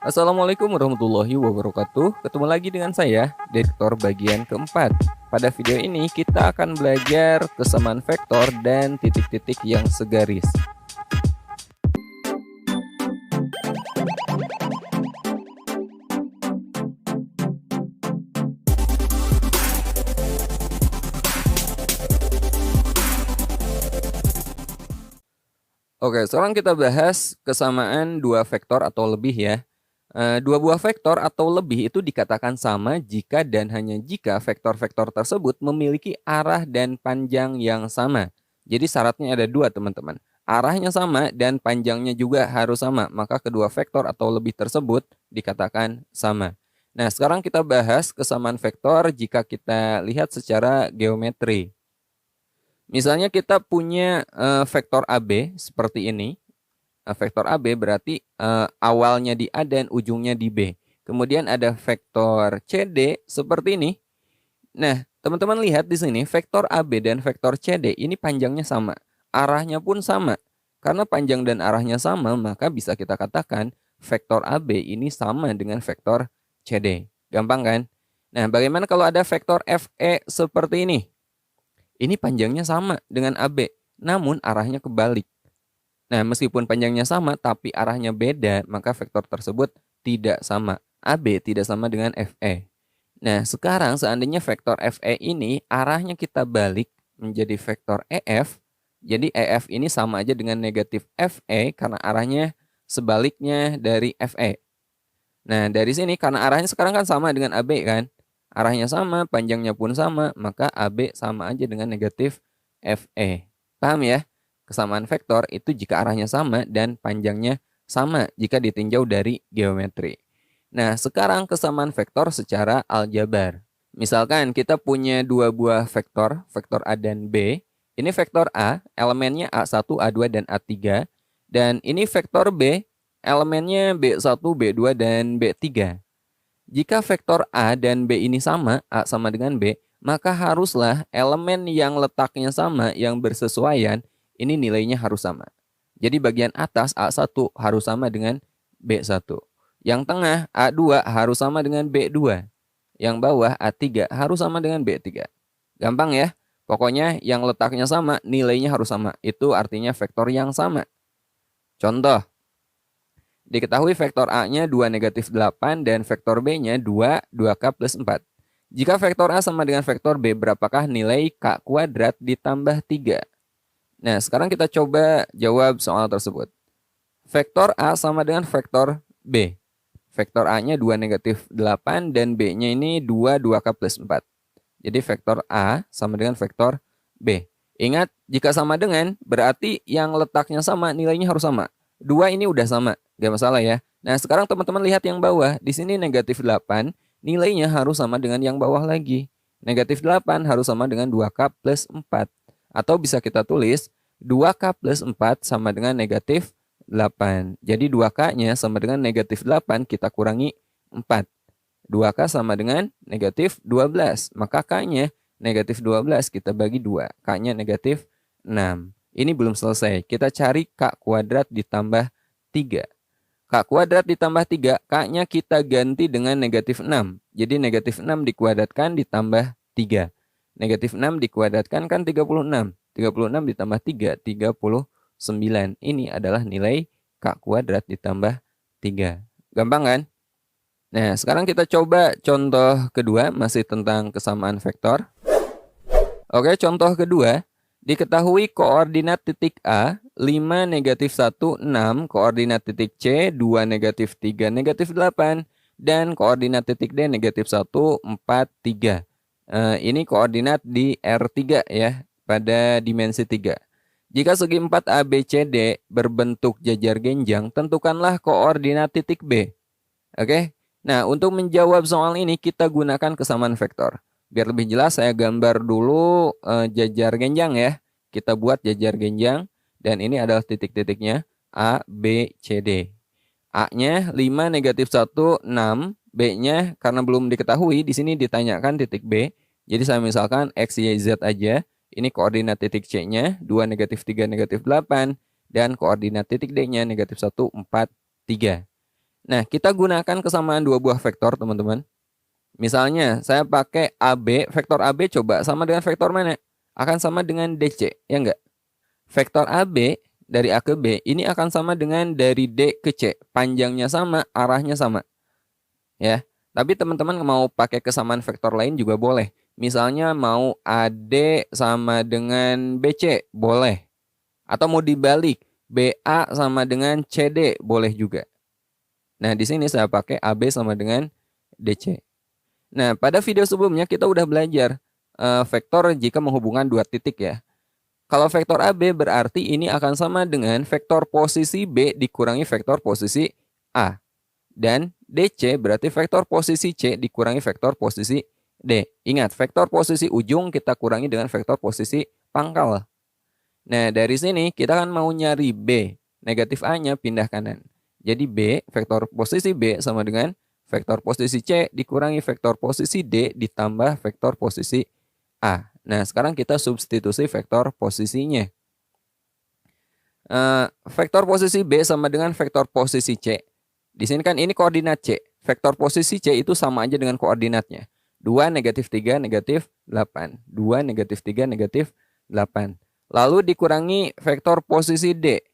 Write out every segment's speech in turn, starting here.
Assalamualaikum warahmatullahi wabarakatuh. Ketemu lagi dengan saya, Direktur bagian keempat. Pada video ini kita akan belajar kesamaan vektor dan titik-titik yang segaris. Oke, sekarang kita bahas kesamaan dua vektor atau lebih ya. Dua buah vektor atau lebih itu dikatakan sama jika dan hanya jika vektor-vektor tersebut memiliki arah dan panjang yang sama. Jadi syaratnya ada dua teman-teman. Arahnya sama dan panjangnya juga harus sama. Maka kedua vektor atau lebih tersebut dikatakan sama. Nah, sekarang kita bahas kesamaan vektor jika kita lihat secara geometri. Misalnya kita punya vektor AB seperti ini. Vektor AB berarti awalnya di A dan ujungnya di B. Kemudian ada vektor CD seperti ini. Nah, teman-teman lihat di sini vektor AB dan vektor CD ini panjangnya sama, arahnya pun sama. Karena panjang dan arahnya sama, maka bisa kita katakan vektor AB ini sama dengan vektor CD. Gampang kan? Nah, bagaimana kalau ada vektor FE seperti ini? Ini panjangnya sama dengan AB, namun arahnya kebalik. Nah, meskipun panjangnya sama tapi arahnya beda, maka vektor tersebut tidak sama. AB tidak sama dengan FE. Nah, sekarang seandainya vektor FE ini arahnya kita balik menjadi vektor EF, jadi EF ini sama aja dengan negatif FE karena arahnya sebaliknya dari FE. Nah, dari sini karena arahnya sekarang kan sama dengan AB kan, arahnya sama, panjangnya pun sama, maka AB sama aja dengan negatif FE. Paham ya? Kesamaan vektor itu jika arahnya sama dan panjangnya sama jika ditinjau dari geometri. Nah, sekarang kesamaan vektor secara aljabar. Misalkan kita punya dua buah vektor, vektor A dan B. Ini vektor A, elemennya A1, A2, dan A3. Dan ini vektor B, elemennya B1, B2, dan B3. Jika vektor A dan B ini sama, A sama dengan B, maka haruslah elemen yang letaknya sama, yang bersesuaian, ini nilainya harus sama. Jadi bagian atas A1 harus sama dengan B1. Yang tengah A2 harus sama dengan B2. Yang bawah A3 harus sama dengan B3. Gampang ya? Pokoknya yang letaknya sama, nilainya harus sama. Itu artinya vektor yang sama. Contoh. Diketahui vektor A-nya 2 negatif 8 dan vektor B-nya 2, 2K plus 4. Jika vektor A sama dengan vektor B, berapakah nilai K kuadrat ditambah 3? Nah, sekarang kita coba jawab soal tersebut. Vektor A sama dengan vektor B. Vektor A-nya 2 negatif 8 dan B-nya ini 2, 2K plus 4. Jadi vektor A sama dengan vektor B. Ingat, jika sama dengan, berarti yang letaknya sama, nilainya harus sama. 2 ini udah sama, gak masalah ya. Nah, sekarang teman-teman lihat yang bawah. Di sini negatif 8, nilainya harus sama dengan yang bawah lagi. Negatif 8 harus sama dengan 2K plus 4. Atau bisa kita tulis 2K plus 4 sama dengan negatif 8. Jadi 2K-nya sama dengan negatif 8, kita kurangi 4. 2K sama dengan negatif 12. Maka K-nya negatif 12 kita bagi 2. K-nya negatif 6. Ini belum selesai. Kita cari K kuadrat ditambah 3. K kuadrat ditambah 3, K-nya kita ganti dengan negatif 6. Jadi negatif 6 dikuadratkan ditambah 3. Negatif 6 dikuadratkan kan 36. 36 ditambah 3, 39. Ini adalah nilai K kuadrat ditambah 3. Gampang kan? Nah, sekarang kita coba contoh kedua, masih tentang kesamaan vektor. Oke, contoh kedua. Diketahui koordinat titik A, 5, negatif 1, 6, koordinat titik C, 2, negatif 3, negatif 8, dan koordinat titik D, negatif 1, 4, 3. Ini koordinat di R3 ya, pada dimensi 3. Jika segi 4 ABCD berbentuk jajar genjang, tentukanlah koordinat titik B. Oke, nah untuk menjawab soal ini kita gunakan kesamaan vektor. Biar lebih jelas saya gambar dulu jajar genjang ya. Kita buat jajar genjang dan ini adalah titik-titiknya A, B, C, D. A-nya 5, negatif 1, 6. B-nya karena belum diketahui, di sini ditanyakan titik B. Jadi saya misalkan X, Y, Z aja. Ini koordinat titik C-nya 2, negatif 3, negatif 8. Dan koordinat titik D-nya negatif 1, 4, 3. Nah, kita gunakan kesamaan dua buah vektor, teman-teman. Misalnya, saya pakai AB, vektor AB coba sama dengan vektor mana? Akan sama dengan DC, ya enggak? Vektor AB dari A ke B ini akan sama dengan dari D ke C. Panjangnya sama, arahnya sama. Ya, tapi teman-teman mau pakai kesamaan vektor lain juga boleh. Misalnya mau AD sama dengan BC, boleh. Atau mau dibalik, BA sama dengan CD, boleh juga. Nah, di sini saya pakai AB sama dengan DC. Nah, pada video sebelumnya kita udah belajar vektor jika menghubungkan dua titik ya. Kalau vektor AB berarti ini akan sama dengan vektor posisi B dikurangi vektor posisi A. Dan DC berarti vektor posisi C dikurangi vektor posisi D. Ingat, vektor posisi ujung kita kurangi dengan vektor posisi pangkal. Nah, dari sini kita kan mau nyari B. Negatif A-nya pindah kanan. Jadi B, vektor posisi B sama dengan vektor posisi C dikurangi vektor posisi D ditambah vektor posisi A. Nah, sekarang kita substitusi vektor posisinya. Vektor posisi B sama dengan vektor posisi C. Di sini kan ini koordinat C. Vektor posisi C itu sama aja dengan koordinatnya. 2, negatif 3, negatif 8. 2, negatif 3, negatif 8. Lalu dikurangi vektor posisi D.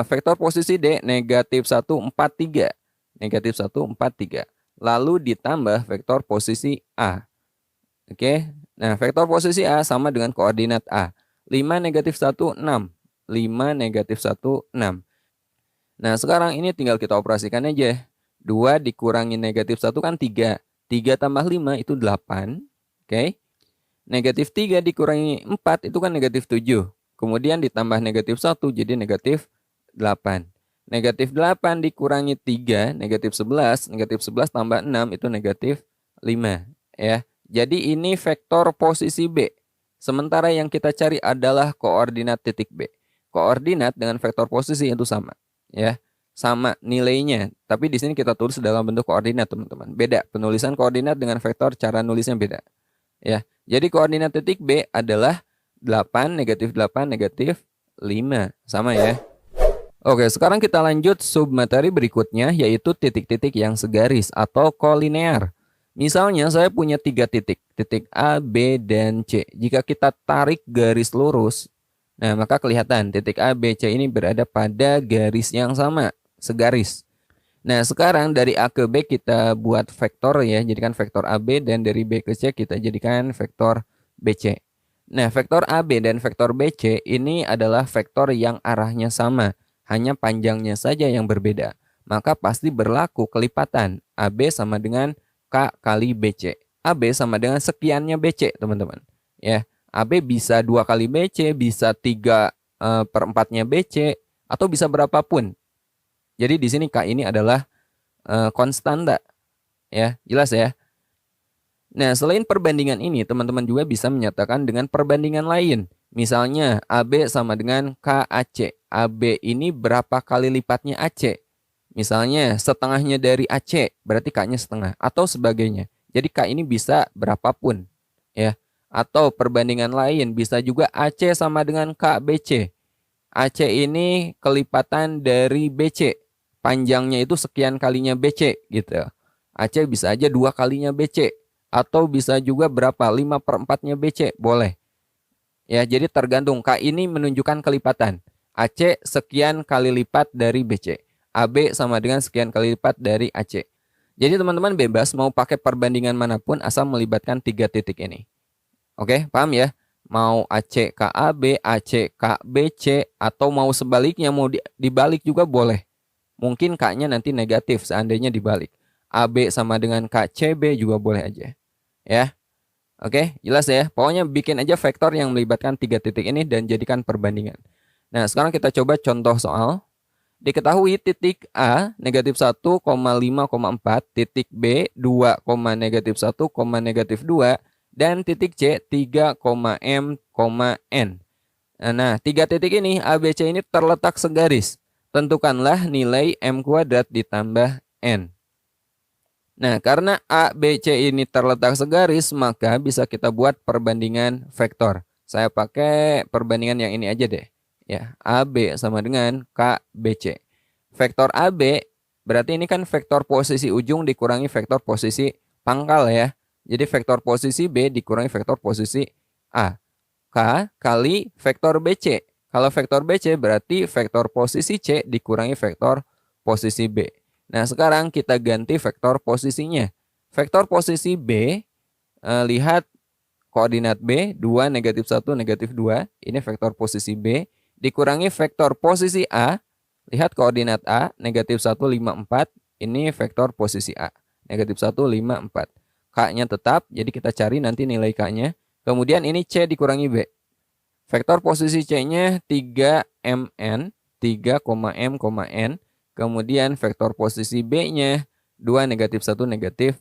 Vektor posisi D negatif 1, 4, 3. Negatif 1, 4, 3. Lalu ditambah vektor posisi A. Oke. Nah, vektor posisi A sama dengan koordinat A. 5, negatif 1, 6. 5, negatif 1, 6. Nah, sekarang ini tinggal kita operasikan aja. 2 dikurangi negatif 1 kan 3. 3 tambah 5 itu 8. Oke. Negatif 3 dikurangi 4 itu kan negatif 7. Kemudian ditambah negatif 1 jadi negatif 8. Negatif 8 dikurangi 3, negatif 11. Negatif 11 tambah 6 itu negatif 5. Ya. Jadi ini vektor posisi B. Sementara yang kita cari adalah koordinat titik B. Koordinat dengan vektor posisi itu sama. Ya, sama nilainya. Tapi di sini kita tulis dalam bentuk koordinat, teman-teman. Beda, penulisan koordinat dengan vektor cara nulisnya beda. Ya, jadi koordinat titik B adalah 8, negatif 8, negatif 5. Sama ya. Oke, sekarang kita lanjut submateri berikutnya, yaitu titik-titik yang segaris atau kolinear. Misalnya saya punya 3 titik, titik A, B, dan C. Jika kita tarik garis lurus, nah maka kelihatan titik A, B, C ini berada pada garis yang sama, segaris. Nah, sekarang dari A ke B kita buat vektor ya, jadikan vektor AB, dan dari B ke C kita jadikan vektor BC. Nah, vektor AB dan vektor BC ini adalah vektor yang arahnya sama, hanya panjangnya saja yang berbeda. Maka pasti berlaku kelipatan. AB sama dengan K kali BC. AB sama dengan sekiannya BC, teman-teman. Ya, AB bisa 2 kali BC, bisa 3/4-nya BC, atau bisa berapapun. Jadi di sini K ini adalah konstanta. Ya, jelas ya. Nah, selain perbandingan ini, teman-teman juga bisa menyatakan dengan perbandingan lain. Misalnya, AB sama dengan KAC. AB ini berapa kali lipatnya AC? Misalnya, setengahnya dari AC, berarti K-nya setengah. Atau sebagainya. Jadi K ini bisa berapapun. Ya. Atau perbandingan lain, bisa juga AC sama dengan KBC. AC ini kelipatan dari BC. Panjangnya itu sekian kalinya BC gitu. AC bisa aja 2 kalinya BC. Atau bisa juga berapa? 5/4-nya BC. Boleh. Ya, jadi tergantung. K ini menunjukkan kelipatan. AC sekian kali lipat dari BC. AB sama dengan sekian kali lipat dari AC. Jadi teman-teman bebas mau pakai perbandingan manapun asal melibatkan 3 titik ini. Oke, paham ya? Mau AC KAB, AC KBC, atau mau sebaliknya, mau dibalik juga boleh. Mungkin K-nya nanti negatif seandainya dibalik. AB sama dengan KCB juga boleh aja. Ya. Oke, jelas ya. Pokoknya bikin aja vektor yang melibatkan 3 titik ini dan jadikan perbandingan. Nah, sekarang kita coba contoh soal. Diketahui titik A negatif 1,5,4, titik B 2, negatif 1, negatif 2, dan titik C 3,M, N. Nah, 3 titik ini ABC ini terletak segaris. Tentukanlah nilai M kuadrat ditambah N. Nah, karena A, B, C ini terletak segaris, maka bisa kita buat perbandingan vektor. Saya pakai perbandingan yang ini aja deh. Ya, AB sama dengan KBC. Vektor AB Berarti ini kan vektor posisi ujung dikurangi vektor posisi pangkal ya. Jadi vektor posisi B dikurangi vektor posisi A. K kali vektor BC. Kalau vektor BC berarti vektor posisi C dikurangi vektor posisi B. Nah, sekarang kita ganti vektor posisinya. Vektor posisi B, lihat koordinat B, 2, negatif 1, negatif 2. Ini vektor posisi B. Dikurangi vektor posisi A. Lihat koordinat A, negatif 1, 5, 4. Ini vektor posisi A. Negatif 1, 5, 4. K-nya tetap, jadi kita cari nanti nilai K-nya. Kemudian ini C dikurangi B. Vektor posisi C-nya 3MN, 3,M,N. Kemudian vektor posisi B-nya 2, negatif 1, negatif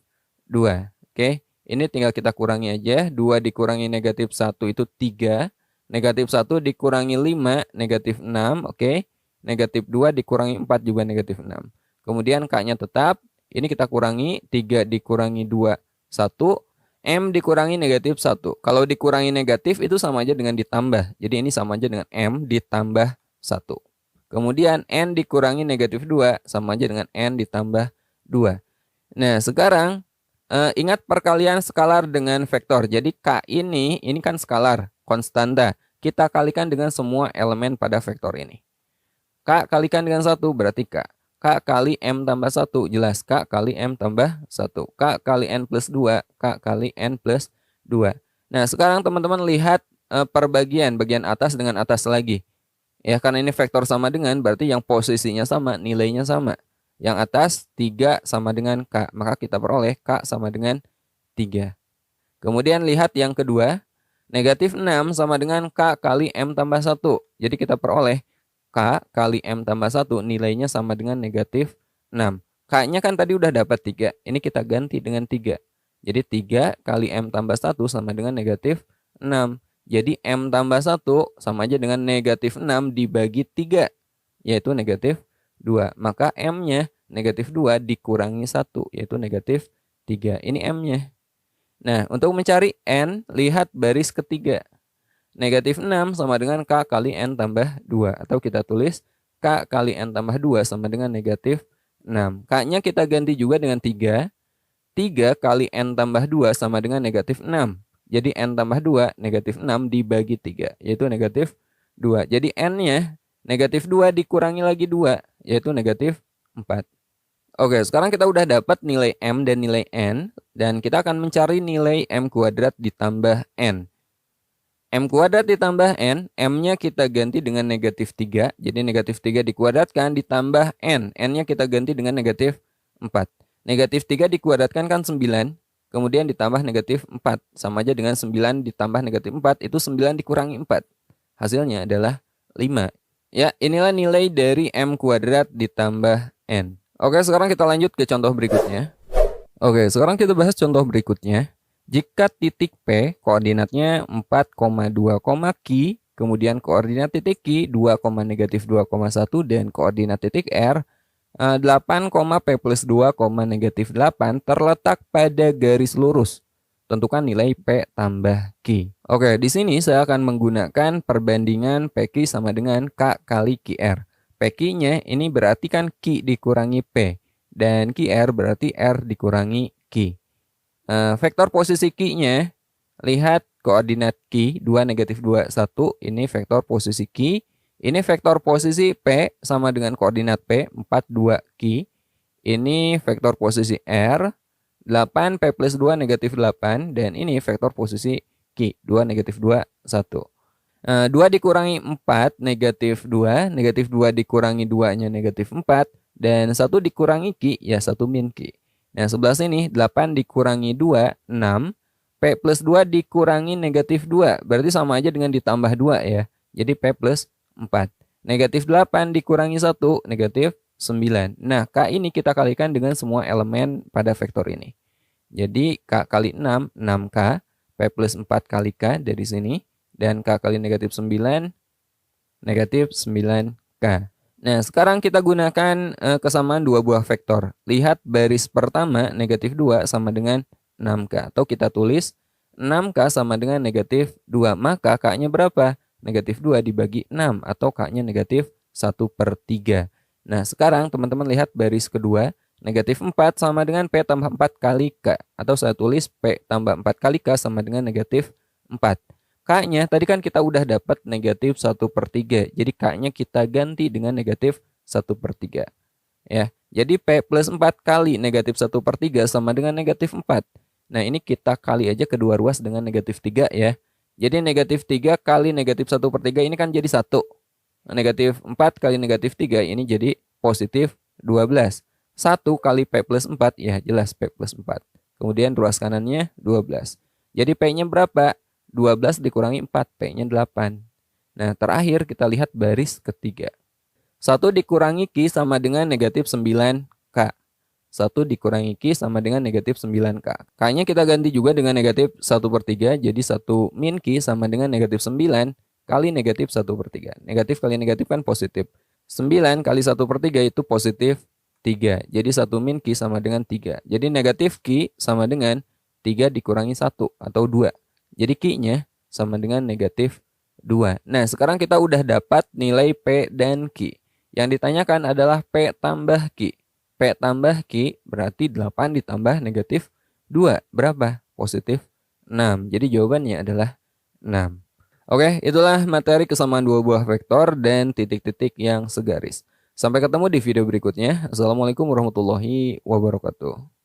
2. Oke, ini tinggal kita kurangi aja. 2 dikurangi negatif 1 itu 3. Negatif 1 dikurangi 5, negatif 6. Oke, negatif 2 dikurangi 4 juga negatif 6. Kemudian K-nya tetap. Ini kita kurangi. 3 dikurangi 2, 1. M dikurangi negatif 1. Kalau dikurangi negatif itu sama aja dengan ditambah. Jadi ini sama aja dengan M ditambah 1. Kemudian N dikurangi negatif 2 sama aja dengan N ditambah 2. Nah, sekarang ingat perkalian skalar dengan vektor. Jadi K ini kan skalar, konstanta. Kita kalikan dengan semua elemen pada vektor ini. K kalikan dengan 1 berarti K. K kali M tambah 1, jelas K kali M tambah 1. K kali N plus 2, K kali N plus 2. Nah, sekarang teman-teman lihat perbagian, bagian atas dengan atas lagi. Ya, karena ini vektor sama dengan, berarti yang posisinya sama, nilainya sama. Yang atas 3 sama dengan K, maka kita peroleh K sama dengan 3. Kemudian lihat yang kedua, negatif 6 sama dengan K kali M tambah 1. Jadi kita peroleh K kali M tambah 1 nilainya sama dengan negatif 6. K-nya kan tadi udah dapat 3. Ini kita ganti dengan 3. Jadi 3 kali M tambah 1 sama dengan negatif 6. Jadi M tambah 1 sama aja dengan negatif 6 dibagi 3. Yaitu negatif 2. Maka M-nya negatif 2 dikurangi 1. Yaitu negatif 3. Ini M-nya. Nah, untuk mencari N, lihat baris ketiga. Negatif 6 sama dengan K kali N tambah 2. Atau kita tulis K kali N tambah 2 sama dengan negatif 6. K-nya kita ganti juga dengan 3. 3 kali N tambah 2 sama dengan negatif 6. Jadi N tambah 2 negatif 6 dibagi 3. Yaitu negatif 2. Jadi N-nya negatif 2 dikurangi lagi 2. Yaitu negatif 4. Oke, sekarang kita udah dapat nilai M dan nilai N. Dan kita akan mencari nilai M kuadrat ditambah N. M kuadrat ditambah N, M-nya kita ganti dengan negatif 3. Jadi negatif 3 dikuadratkan ditambah N. N-nya kita ganti dengan negatif 4. Negatif 3 dikuadratkan kan 9. Kemudian ditambah negatif 4. Sama aja dengan 9 ditambah negatif 4. Itu 9 dikurangi 4. Hasilnya adalah 5. Ya, inilah nilai dari M kuadrat ditambah N. Oke, sekarang kita lanjut ke contoh berikutnya. Oke, sekarang kita bahas contoh berikutnya. Jika titik P koordinatnya 4,2, Q, kemudian koordinat titik Q 2, negatif 2,1 dan koordinat titik R 8, P plus 2, negatif 8 terletak pada garis lurus. Tentukan nilai P tambah Q. Oke, di sini saya akan menggunakan perbandingan PQ sama dengan K kali QR. PQ-nya ini berarti kan Q dikurangi P dan QR berarti R dikurangi Q. Vektor posisi Q-nya, lihat koordinat Q 2, negatif 2, 1. Ini vektor posisi Q. Ini vektor posisi P sama dengan koordinat P 4, 2, Q. Ini vektor posisi R 8, P plus 2, negatif 8. Dan ini vektor posisi Q 2, negatif 2, 1. 2 dikurangi 4, negatif 2. Negatif 2 dikurangi 2-nya negatif 4. Dan 1 dikurangi Q, ya 1 min Q. Nah, sebelah sini 8 dikurangi 2, 6. P plus 2 dikurangi negatif 2. Berarti sama aja dengan ditambah 2 ya. Jadi P plus 4. Negatif 8 dikurangi 1, negatif 9. Nah, K ini kita kalikan dengan semua elemen pada vektor ini. Jadi K kali 6, 6K. P plus 4 kali K dari sini. Dan K kali negatif 9, negatif 9K. Nah, sekarang kita gunakan kesamaan dua buah vektor. Lihat baris pertama negatif 2 sama dengan 6K. Atau kita tulis 6K sama dengan negatif 2. Maka K-nya berapa? Negatif 2 dibagi 6. Atau K-nya negatif 1/3. Nah, sekarang teman-teman lihat baris kedua, negatif 4 sama dengan P tambah 4 kali K. Atau saya tulis P tambah 4 kali K sama dengan negatif 4. K-nya tadi kan kita udah dapat negatif 1/3. Jadi K-nya kita ganti dengan negatif 1/3. Ya, jadi P plus 4 kali negatif 1/3 sama dengan negatif 4. Nah, ini kita kali aja kedua ruas dengan negatif 3 ya. Jadi negatif 3 kali negatif 1/3 ini kan jadi 1. Negatif 4 kali negatif 3 ini jadi positif 12. 1 kali P plus 4 ya jelas P plus 4. Kemudian ruas kanannya 12. Jadi P-nya berapa? 12 dikurangi 4, P-nya 8. Nah, terakhir kita lihat baris ketiga. 1 dikurangi Q sama dengan negatif 9K. 1 dikurangi Q sama dengan negatif 9K. K-nya kita ganti juga dengan negatif 1/3. Jadi 1 min Q sama dengan negatif 9 kali negatif 1/3. Negatif kali negatif kan positif. 9 kali 1/3 itu positif 3. Jadi 1 min Q sama dengan 3. Jadi negatif Q sama dengan 3 dikurangi 1 atau 2. Jadi Q-nya sama dengan negatif 2. Nah, sekarang kita udah dapat nilai P dan Q. Yang ditanyakan adalah P tambah Q. P tambah Q berarti 8 ditambah negatif 2. Berapa? Positif 6. Jadi jawabannya adalah 6. Oke, itulah materi kesamaan dua buah vektor dan titik-titik yang segaris. Sampai ketemu di video berikutnya. Assalamualaikum warahmatullahi wabarakatuh.